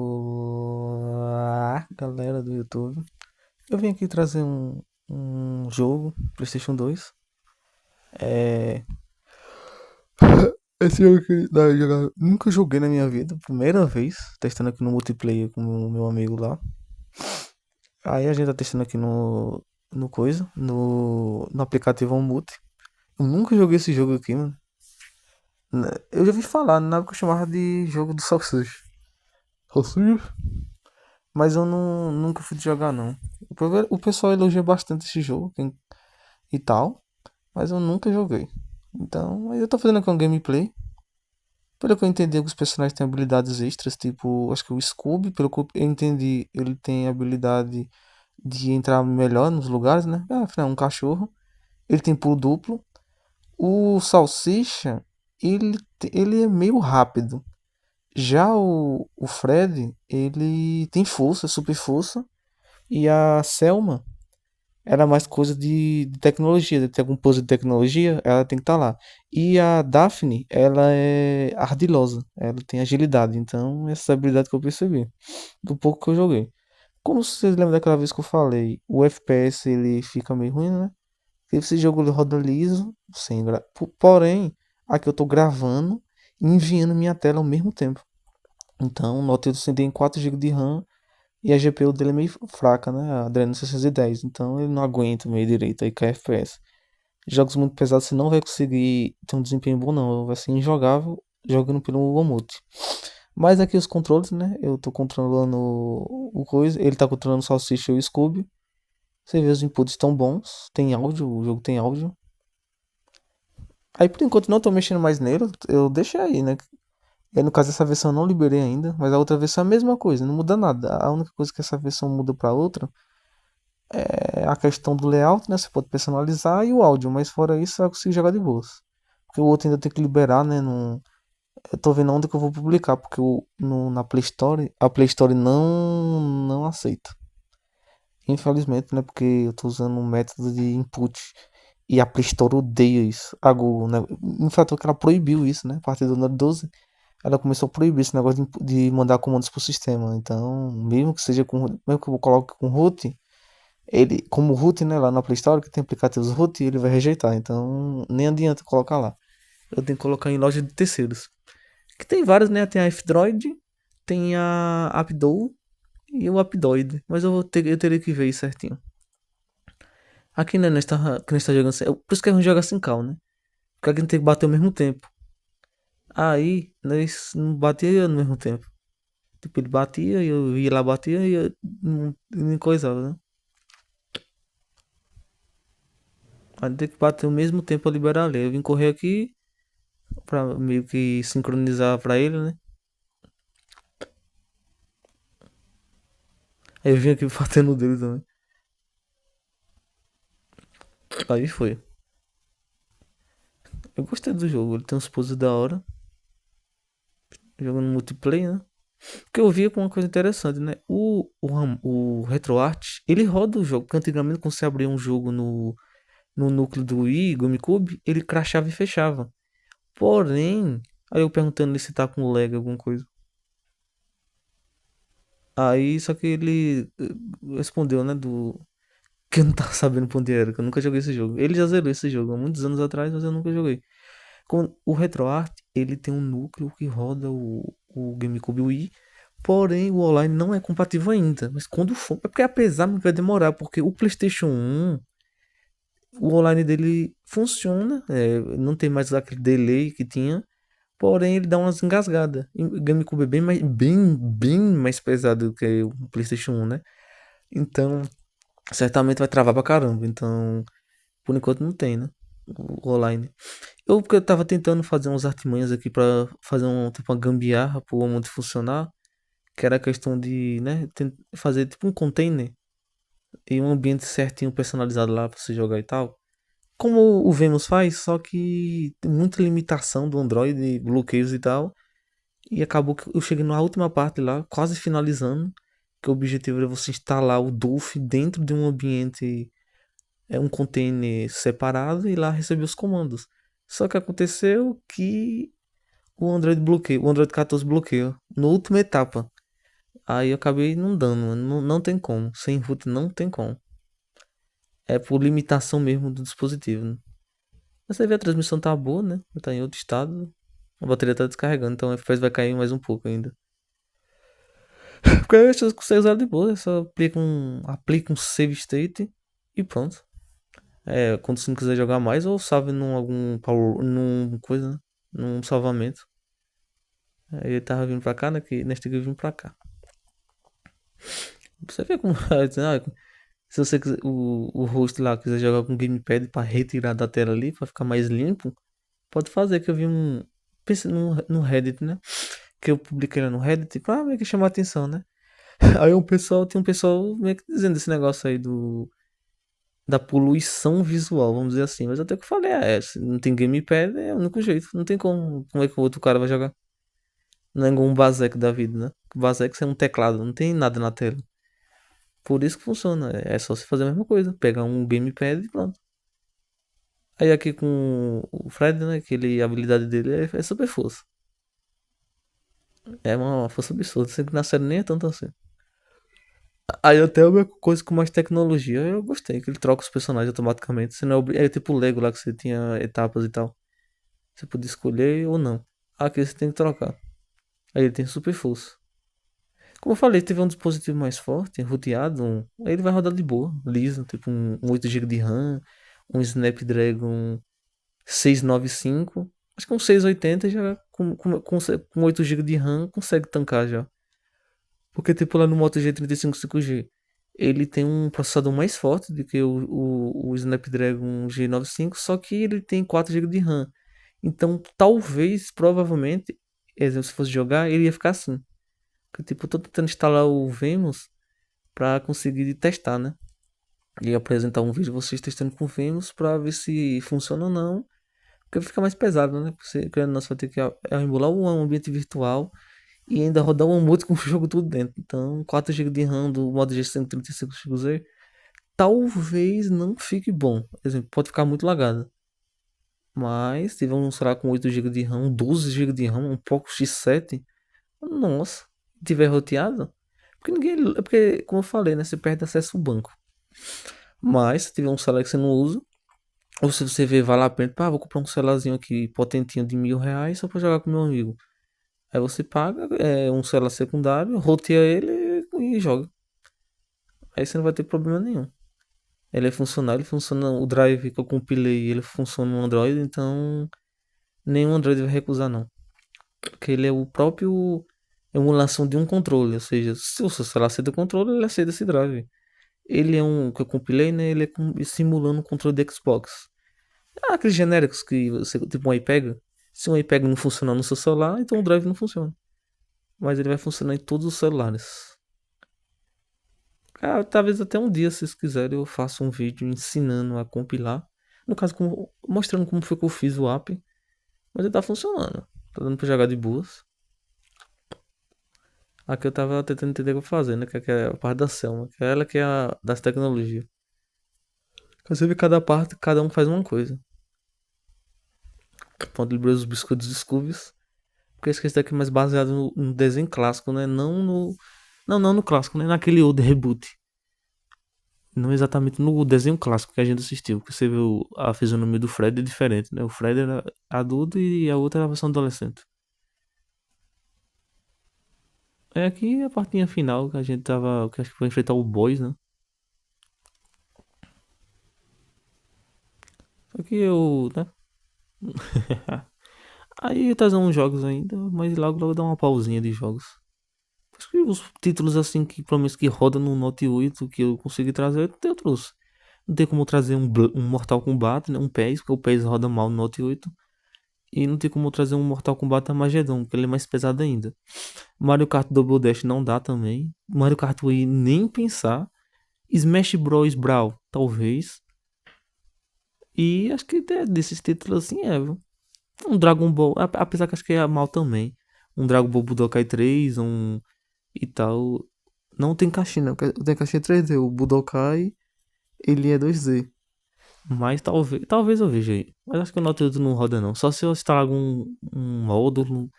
Olá, galera do YouTube. Eu vim aqui trazer um jogo, PlayStation 2. É. Esse jogo aqui nunca joguei na minha vida, primeira vez, testando aqui no multiplayer com o meu amigo lá. Aí a gente tá testando aqui no coisa, no aplicativo Multi. Eu nunca joguei esse jogo aqui, mano. Eu já ouvi falar, na época eu chamava de jogo do Salsicha. Salsicha? Mas eu nunca fui jogar não. O pessoal elogia bastante esse jogo e tal, mas eu nunca joguei. Então, eu tô fazendo aqui um gameplay. Pelo que eu entendi, os personagens têm habilidades extras, tipo, acho que o Scooby, pelo que eu entendi, ele tem a habilidade de entrar melhor nos lugares, né? Afinal, é um cachorro. Ele tem pulo duplo. O Salsicha, ele é meio rápido. Já o Fred, ele tem força, super força. E a Selma era mais coisa de tecnologia. De ter algum pose de tecnologia, ela tem que estar lá. E a Daphne, ela é ardilosa. Ela tem agilidade. Então, essa habilidade que eu percebi. Do pouco que eu joguei. Como vocês lembram daquela vez que eu falei, o FPS ele fica meio ruim, né? Esse jogo ele roda liso, sem porém, aqui eu tô gravando e enviando minha tela ao mesmo tempo. Então, nota eu tem 4 GB de RAM e a GPU dele é meio fraca, né? A Adreno 610. Então ele não aguenta meio direito aí com a FPS. Jogos muito pesados você não vai conseguir ter um desempenho bom, não. Vai ser injogável jogando pelo Omute. Mas aqui os controles, né? Eu tô controlando o coisa. Ele tá controlando o Salsicha e o Scooby. Você vê os inputs estão bons. Tem áudio, o jogo tem áudio. Aí por enquanto não tô mexendo mais nele. Eu deixei aí, né? E no caso essa versão eu não liberei ainda. Mas a outra versão é a mesma coisa, não muda nada. A única coisa que essa versão muda pra outra é a questão do layout, né? Você pode personalizar e o áudio, mas fora isso você vai conseguir jogar de boas. Porque o outro ainda tem que liberar, né? Eu tô vendo onde que eu vou publicar, porque na Play Store, a Play Store não aceita. Infelizmente, né? Porque eu tô usando um método de input e a Play Store odeia isso. A Google, né? Em fato, que ela proibiu isso, né? A partir do ano 12, ela começou a proibir esse negócio de mandar comandos pro sistema. Então, mesmo que seja mesmo que eu coloque com root, ele, como root, né, lá na Play Store, que tem aplicativos root, ele vai rejeitar. Então, nem adianta colocar lá. Eu tenho que colocar em loja de terceiros. Que tem vários, né? Tem a F-Droid, tem a Apdow e o Apdoid. Mas eu teria que ver isso certinho. Aqui, né, que nós tá jogando assim. Por isso que a gente joga assim, cal, né? Porque a gente tem que bater ao mesmo tempo. Aí, nós não batia no mesmo tempo. Tipo, ele batia, e eu ia lá, batia e eu não coisava, né? Aí tem que bater ao mesmo tempo a liberar a lei. Eu vim correr aqui pra meio que sincronizar pra ele, né? Aí eu vim aqui batendo dele também. Aí foi. Eu gostei do jogo, ele tem uns poses da hora. Jogando multiplayer, né? Porque eu via com uma coisa interessante, né? O RetroArch, ele roda o jogo. Porque antigamente, quando você abria um jogo no núcleo do Wii, GameCube, ele crashava e fechava. Porém, aí eu perguntando se tá com lag, alguma coisa. Aí, só que ele respondeu, né? Que eu não tava sabendo pra onde era, que eu nunca joguei esse jogo. Ele já zerou esse jogo há muitos anos atrás, mas eu nunca joguei. O RetroArch, ele tem um núcleo que roda o GameCube Wii, porém o online não é compatível ainda. Mas quando for, é porque apesar que vai demorar, porque o PlayStation 1, o online dele funciona, não tem mais aquele delay que tinha, porém ele dá umas engasgadas. E o GameCube é bem mais pesado do que o PlayStation 1, né? Então, certamente vai travar pra caramba. Então, por enquanto não tem, né? O online. Porque eu tava tentando fazer uns artimanhas aqui pra fazer tipo uma gambiarra pro Omont funcionar, que era a questão de, né, fazer tipo um container e um ambiente certinho personalizado lá pra você jogar e tal. Como o Venus faz, só que tem muita limitação do Android, bloqueios e tal. E acabou que eu cheguei na última parte lá, quase finalizando, que o objetivo era você instalar o Dolphin dentro de um ambiente, um container separado e lá receber os comandos. Só que aconteceu que O Android 14 bloqueia. Na última etapa. Aí eu acabei não dando, mano. Não, não tem como. Sem root não tem como. É por limitação mesmo do dispositivo, né? Mas você vê a transmissão tá boa, né? Tá em outro estado. A bateria tá descarregando, então o FPS vai cair mais um pouco ainda. Porque aí você consegue usar de boa, é só aplica um save state e pronto. É, quando você não quiser jogar mais, ou salve num algum num coisa, né? Num salvamento. Aí ele tava vindo pra cá, né? Que neste aqui eu vim pra cá. Você vê como. Se você quiser, o host lá quiser jogar com gamepad pra retirar da tela ali, pra ficar mais limpo, pode fazer. Que eu vi um. Pense no Reddit, né? Que eu publiquei lá no Reddit pra meio que chamar a atenção, né? Aí tem um pessoal meio que dizendo esse negócio aí da poluição visual, vamos dizer assim. Mas até que eu falei, se não tem gamepad, é o único jeito. Não tem como é que o outro cara vai jogar. Não é igual um Bazek da vida, né? O Bazek é um teclado, não tem nada na tela. Por isso que funciona. É só você fazer a mesma coisa. Pegar um gamepad e pronto. Aí aqui com o Fred, né? A habilidade dele é super força. É uma força absurda. Sempre que na série nem é tanto assim. Aí até uma coisa com mais tecnologia eu gostei. Que ele troca os personagens automaticamente. Você não é tipo o Lego lá que você tinha etapas e tal. Você podia escolher ou não. Aqui você tem que trocar. Aí ele tem super força. Como eu falei, teve um dispositivo mais forte, roteado, aí ele vai rodar de boa, liso, tipo um 8 GB de RAM, um Snapdragon 695, acho que um 680 já com 8 GB de RAM consegue tancar já. Porque tipo lá no Moto G35 5G, ele tem um processador mais forte do que o Snapdragon G95, só que ele tem 4 GB de RAM. Então talvez, provavelmente, exemplo, se fosse jogar, ele ia ficar assim. Que, tipo, eu tô tentando instalar o Venus pra conseguir testar, né? E apresentar um vídeo de vocês testando com o Venus pra ver se funciona ou não. Porque fica mais pesado, né? Porque você, querendo ou não, você vai ter que emular um ambiente virtual e ainda rodar um emote com o jogo tudo dentro. Então, 4 GB de RAM do modo G135XZ talvez não fique bom. Por exemplo, pode ficar muito lagado. Mas, se vamos mostrar com 8 GB de RAM, 12 GB de RAM, um Poco X7, nossa, tiver roteado. Porque ninguém. É porque, como eu falei, né? Você perde acesso ao banco. Mas se tiver um celular que você não usa, ou se você vê, vale a pena, pá, vou comprar um celularzinho aqui potentinho de R$ 1.000 só pra jogar com meu amigo. Aí você paga um celular secundário, roteia ele e joga. Aí você não vai ter problema nenhum. Ele é funcional, ele funciona. O drive que eu compilei, ele funciona no Android, então nenhum Android vai recusar, não. Porque ele é o próprio emulação de um controle, ou seja, se o seu celular aceita o controle, ele aceita esse drive. Ele é um que eu compilei, né? Ele é simulando um controle de Xbox. Ah, aqueles genéricos que você, tipo um iPeg. Se um iPeg não funcionar no seu celular, então o drive não funciona. Mas ele vai funcionar em todos os celulares. Ah, talvez até um dia, se vocês quiserem, eu faça um vídeo ensinando a compilar. No caso, mostrando como foi que eu fiz o app. Mas ele tá funcionando. Tá dando pra jogar de boas. Aqui eu tava tentando entender o que eu fazer, né? Que é a parte da Selma. Que é ela que é a das tecnologias. Inclusive, cada parte, cada um faz uma coisa. Pronto, liberou os biscoitos Scoobies. Porque esse daqui é mais baseado no desenho clássico, né? Não no clássico, né? Naquele old reboot. Não exatamente no desenho clássico que a gente assistiu. Porque você viu a fisionomia do Fred é diferente, né? O Fred era adulto e a outra era a versão adolescente. É aqui a partinha final que a gente tava. Que acho que foi enfrentar o Boys, né? Só que eu, né? Aí tá uns jogos ainda, mas logo dá uma pausinha de jogos. Acho que os títulos assim que pelo menos que roda no Note 8 que eu consegui trazer, eu trouxe. Não tem como trazer um Mortal Kombat, né? Um PES, porque o PES roda mal no Note 8. E não tem como trazer um Mortal Kombat Armageddon, porque ele é mais pesado ainda. Mario Kart Double Dash não dá também. Mario Kart Wii nem pensar. Smash Bros. Brawl, talvez. E acho que desses títulos assim viu? Um Dragon Ball, apesar que acho que é mal também. Um Dragon Ball Budokai 3, e tal. Não tem caixinha, não. Tem caixinha 3D. O Budokai, ele é 2D. Mas talvez eu veja aí. Mas acho que o Notebook não roda não. Só se eu instalar algum um módulo,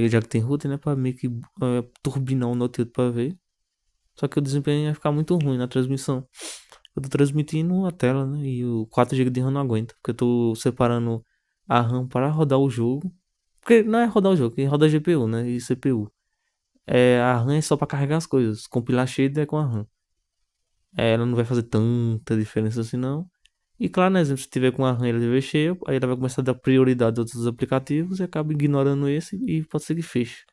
já que tem router, né? Pra meio que turbinar o notebook pra ver. Só que o desempenho ia ficar muito ruim na transmissão. Eu tô transmitindo a tela, né? E o 4 GB de RAM não aguenta. Porque eu tô separando a RAM para rodar o jogo. Porque não é rodar o jogo, que roda GPU, né? E CPU. A RAM é só pra carregar as coisas. Compilar shader é com a RAM. Ela não vai fazer tanta diferença assim não. E claro, né? Se tiver com a RAM LV cheia, aí ela vai começar a dar prioridade a outros aplicativos e acaba ignorando esse e pode ser que feche.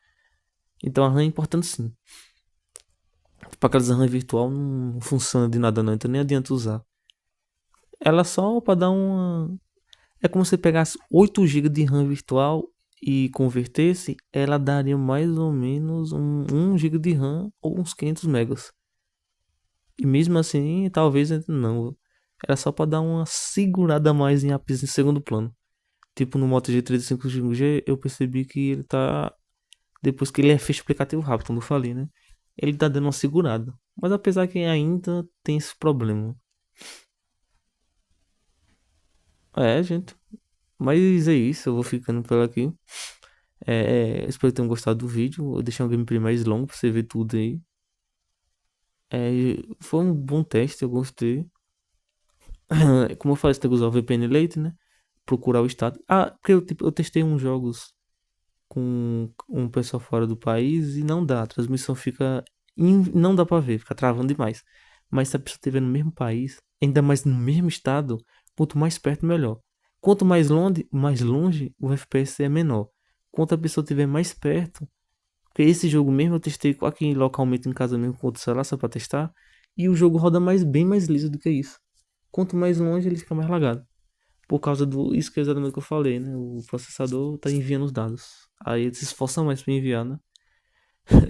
Então a RAM é importante sim. Tipo aquelas RAM virtual não funciona de nada não, então nem adianta usar. Ela só pra dar uma. É como se você pegasse 8 GB de RAM virtual e convertesse, ela daria mais ou menos 1 GB de RAM ou uns 500 megas. E mesmo assim, talvez não. Era só pra dar uma segurada a mais em apps em segundo plano. Tipo no Moto G35 5G, eu percebi que ele tá. Depois que ele fez aplicativo rápido, como eu falei, né? Ele tá dando uma segurada. Mas apesar que ainda tem esse problema. Gente. Mas é isso, eu vou ficando por aqui. Espero que tenham gostado do vídeo. Eu deixei um gameplay mais longo pra você ver tudo aí. Foi um bom teste, eu gostei. Como eu falei, você tem que usar o VPN Lite, né? Procurar o estado. Porque eu testei uns jogos com um pessoal fora do país e não dá. A transmissão fica. Não dá pra ver, fica travando demais. Mas se a pessoa estiver no mesmo país, ainda mais no mesmo estado, quanto mais perto, melhor. Quanto mais longe o FPS é menor. Quanto a pessoa estiver mais perto. Porque esse jogo mesmo eu testei aqui localmente em casa mesmo com outro celular só pra testar. E o jogo roda bem mais liso do que isso. Quanto mais longe ele fica mais lagado. Por causa do. Isso que é exatamente o que eu falei, né? O processador tá enviando os dados. Aí ele se esforça mais pra enviar, né?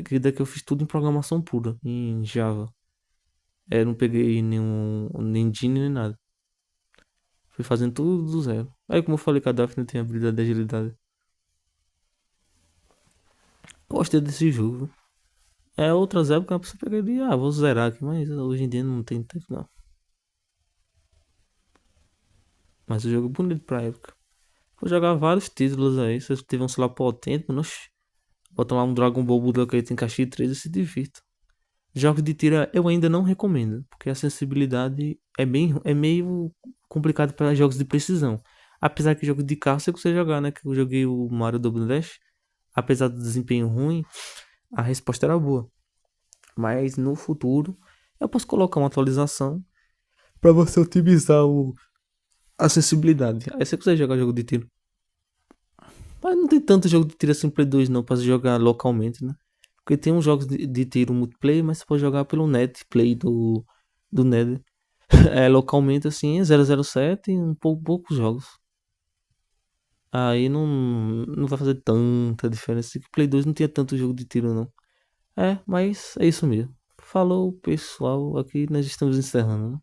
Que daqui eu fiz tudo em programação pura, em Java. Não peguei nem Gini nem nada. Fui fazendo tudo do zero. Aí, como eu falei, cada Daphne tem habilidade de agilidade. Gostei desse jogo. Outras épocas a pessoa pegaria, vou zerar aqui, mas hoje em dia não tem tempo, não. Mas o jogo é bonito pra época. Vou jogar vários títulos aí. Se você tiver um celular potente, mano, bota lá um Dragon Ball Budokai Tenkaichi 3 e se divirta. Jogos de tira eu ainda não recomendo, porque a sensibilidade é meio complicado para jogos de precisão. Apesar que jogo de carro você consegue jogar, né? Que eu joguei o Mario Double Dash, apesar do desempenho ruim, a resposta era boa. Mas no futuro eu posso colocar uma atualização para você otimizar a sensibilidade. Aí você consegue jogar jogo de tiro. Mas não tem tanto jogo de tiro assim Play 2 não para jogar localmente, né? Porque tem uns jogos de tiro multiplayer, mas você pode jogar pelo Netplay do Nether. Localmente assim, 007 e poucos jogos. Aí não vai fazer tanta diferença. Que Play 2 não tinha tanto jogo de tiro, não. Mas é isso mesmo. Falou, pessoal. Aqui nós estamos encerrando, né?